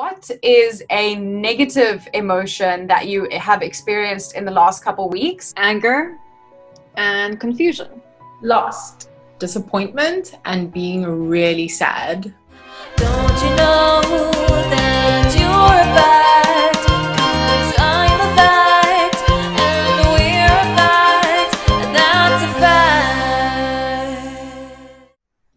What is a negative emotion that you have experienced in the last couple weeks? Anger and confusion. Lost. Disappointment and being really sad. Don't you know that you're a fact? 'Cause I'm a fact, and we're a fact, and that's a fact.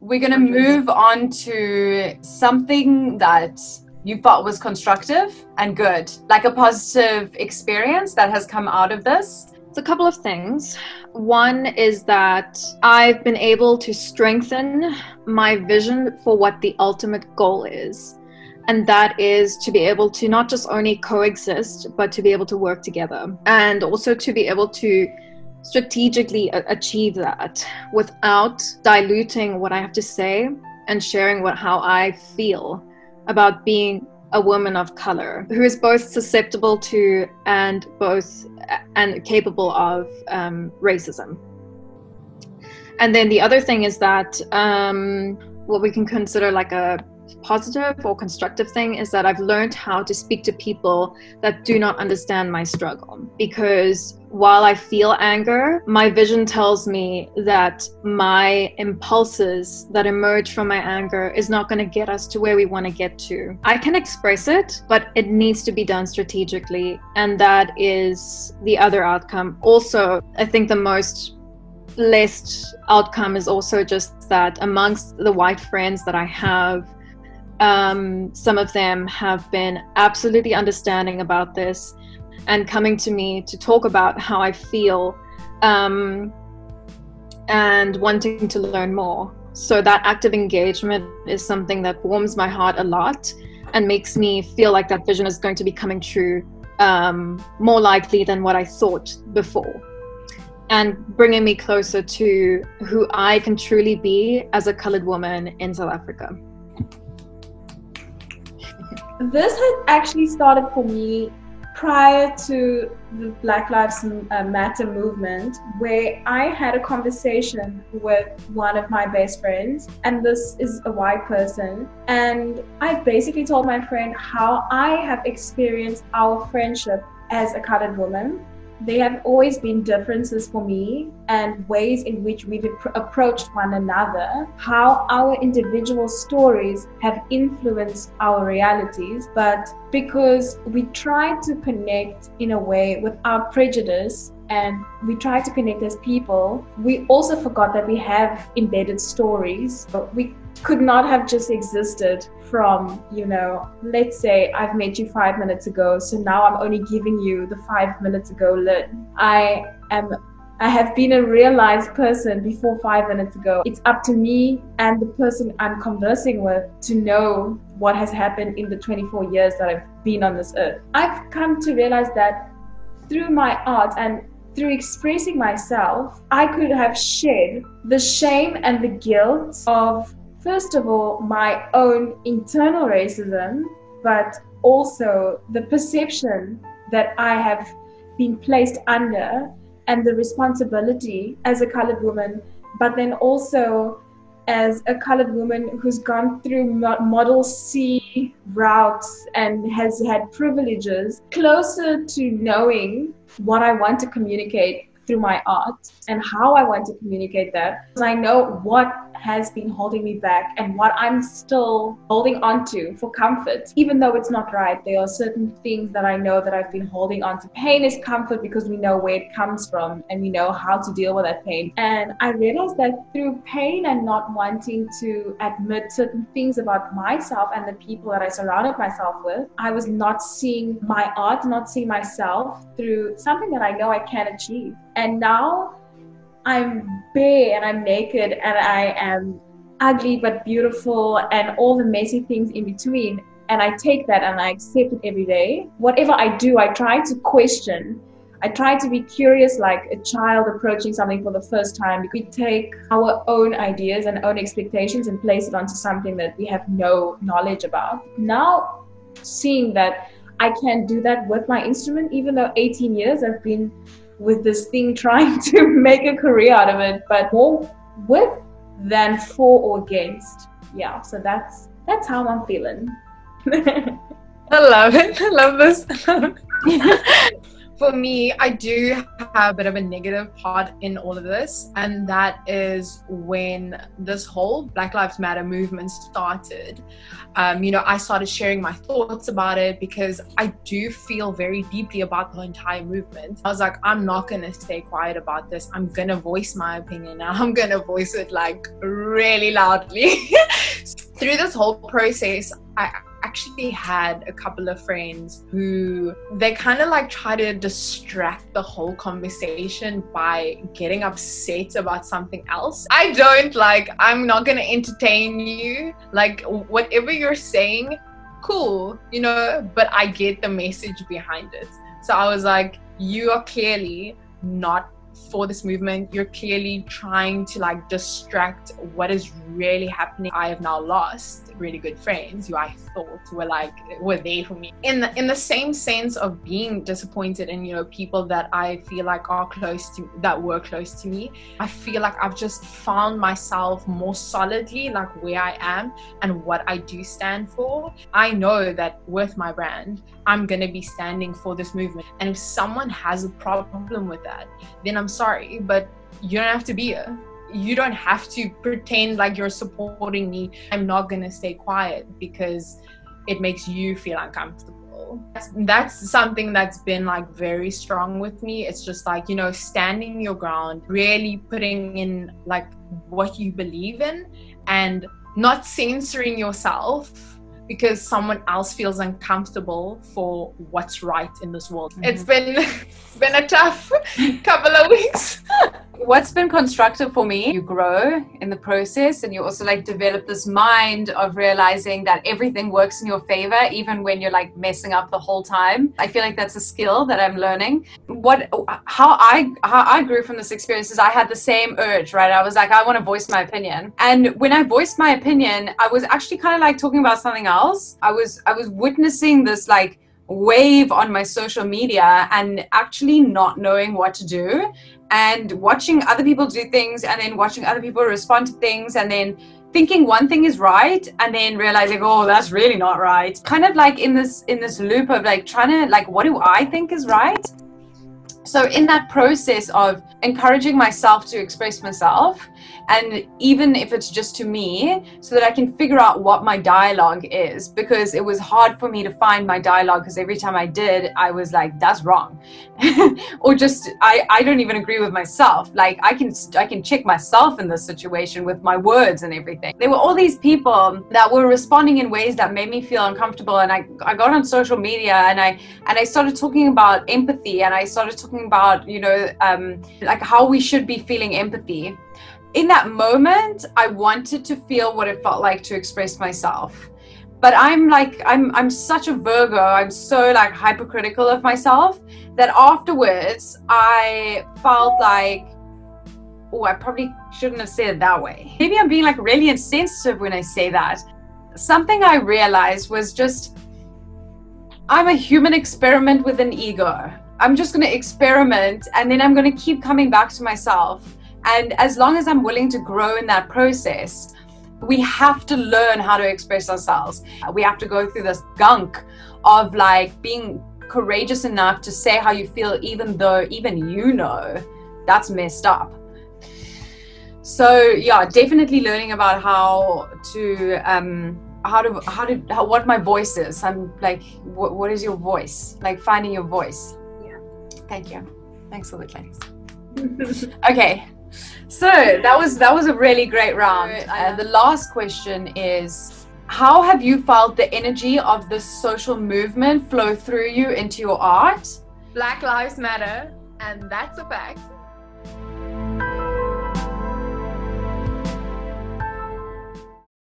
We're going to move on to something that you thought was constructive and good, like a positive experience that has come out of this. It's a couple of things. One is that I've been able to strengthen my vision for what the ultimate goal is. And that is to be able to not just only coexist, but to be able to work together. And also to be able to strategically achieve that without diluting what I have to say and sharing how I feel about being a woman of color who is both susceptible to and capable of racism. And then the other thing is that what we can consider like a positive or constructive thing is that I've learned how to speak to people that do not understand my struggle, because while I feel anger, my vision tells me that my impulses that emerge from my anger is not going to get us to where we want to get to. I can express it, but it needs to be done strategically, and that is the other outcome. Also, I think the most blessed outcome is also just that amongst the white friends that I have, some of them have been absolutely understanding about this and coming to me to talk about how I feel and wanting to learn more. So that active engagement is something that warms my heart a lot and makes me feel like that vision is going to be coming true more likely than what I thought before, and bringing me closer to who I can truly be as a colored woman in South Africa. This had actually started for me prior to the Black Lives Matter movement, where I had a conversation with one of my best friends, and this is a white person, and I basically told my friend how I have experienced our friendship as a colored woman. There have always been differences for me and ways in which we've approached one another, how our individual stories have influenced our realities, but because we try to connect in a way without prejudice and we try to connect as people, we also forgot that we have embedded stories. We could not have just existed from, let's say I've met you 5 minutes ago, so now I'm only giving you the 5 minutes ago Lynn. I have been a realized person before 5 minutes ago. It's up to me and the person I'm conversing with to know what has happened in the 24 years that I've been on this earth. I've come to realize that through my art and through expressing myself, I could have shed the shame and the guilt of, first of all, my own internal racism, but also the perception that I have been placed under and the responsibility as a colored woman, but then also as a colored woman who's gone through Model C routes and has had privileges, closer to knowing what I want to communicate through my art and how I want to communicate that. Because I know what has been holding me back and what I'm still holding on to for comfort. Even though it's not right, there are certain things that I know that I've been holding on to. Pain is comfort because we know where it comes from and we know how to deal with that pain. And I realized that through pain and not wanting to admit certain things about myself and the people that I surrounded myself with, I was not seeing my art, not seeing myself through something that I know I can achieve. And now I'm bare and I'm naked and I am ugly but beautiful and all the messy things in between. And I take that and I accept it every day. Whatever I do, I try to question. I try to be curious like a child approaching something for the first time. We take our own ideas and own expectations and place it onto something that we have no knowledge about. Now, seeing that I can do that with my instrument, even though 18 years I've been with this thing trying to make a career out of it, but more with than for or against. Yeah, so that's how I'm feeling. I love it. I love this. For me, I do have a bit of a negative part in all of this, and that is when this whole Black Lives Matter movement started. I started sharing my thoughts about it because I do feel very deeply about the entire movement. I was like, I'm not going to stay quiet about this. I'm going to voice my opinion, and I'm going to voice it like really loudly. Through this whole process, I actually had a couple of friends who they kind of like try to distract the whole conversation by getting upset about something else. I'm not gonna entertain you, like whatever you're saying, cool, but I get the message behind it. So I was like, you are clearly not for this movement. You're clearly trying to like distract what is really happening. I have now lost really good friends who I thought were there for me. In the same sense of being disappointed in people that I feel like were close to me, I feel like I've just found myself more solidly like where I am and what I do stand for. I know that with my brand, I'm gonna be standing for this movement, and if someone has a problem with that, then I'm sorry, but you don't have to be here. You don't have to pretend like you're supporting me. I'm not gonna stay quiet because it makes you feel uncomfortable. That's something that's been like very strong with me. It's just like, standing your ground, really putting in like what you believe in, and not censoring yourself because someone else feels uncomfortable for what's right in this world. Mm-hmm. It's been a tough couple of weeks. What's been constructive for me, you grow in the process, and you also like develop this mind of realizing that everything works in your favor even when you're like messing up the whole time. I feel like that's a skill that I'm learning. How I grew from this experience is I had the same urge, right? I was like, I want to voice my opinion. And when I voiced my opinion, I was actually kind of like talking about something else. I was witnessing this like wave on my social media and actually not knowing what to do, and watching other people do things, and then watching other people respond to things, and then thinking one thing is right and then realizing, oh, that's really not right. Kind of like in this loop of like trying to like, what do I think is right? So in that process of encouraging myself to express myself, and even if it's just to me, so that I can figure out what my dialogue is, because it was hard for me to find my dialogue, because every time I did, I was like, that's wrong. Or just, I don't even agree with myself. Like I can check myself in this situation with my words and everything. There were all these people that were responding in ways that made me feel uncomfortable, and I got on social media and I started talking about empathy, and I started talking about, like how we should be feeling empathy. In that moment, I wanted to feel what it felt like to express myself. But I'm such a Virgo, I'm so like hypercritical of myself, that afterwards I felt like, oh, I probably shouldn't have said it that way. Maybe I'm being like really insensitive when I say that. Something I realized was just, I'm a human experiment with an ego. I'm just going to experiment, and then I'm going to keep coming back to myself. And as long as I'm willing to grow in that process, we have to learn how to express ourselves. We have to go through this gunk of like being courageous enough to say how you feel, even though that's messed up. So yeah, definitely learning about what my voice is. I'm like, what is your voice? Like finding your voice. Yeah. Thank you. Thanks for the claims. Okay. So that was a really great round. The last question is, how have you felt the energy of this social movement flow through you into your art? Black Lives Matter, and that's a fact.